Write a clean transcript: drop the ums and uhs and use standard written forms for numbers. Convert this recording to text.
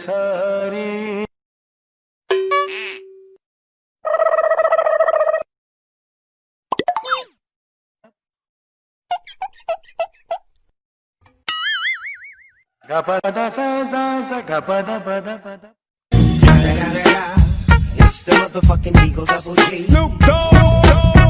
सारी गपदा सा सा सा गपदा पदा पदा. It's the motherfucking Eagle Double G. Snoop Dogg.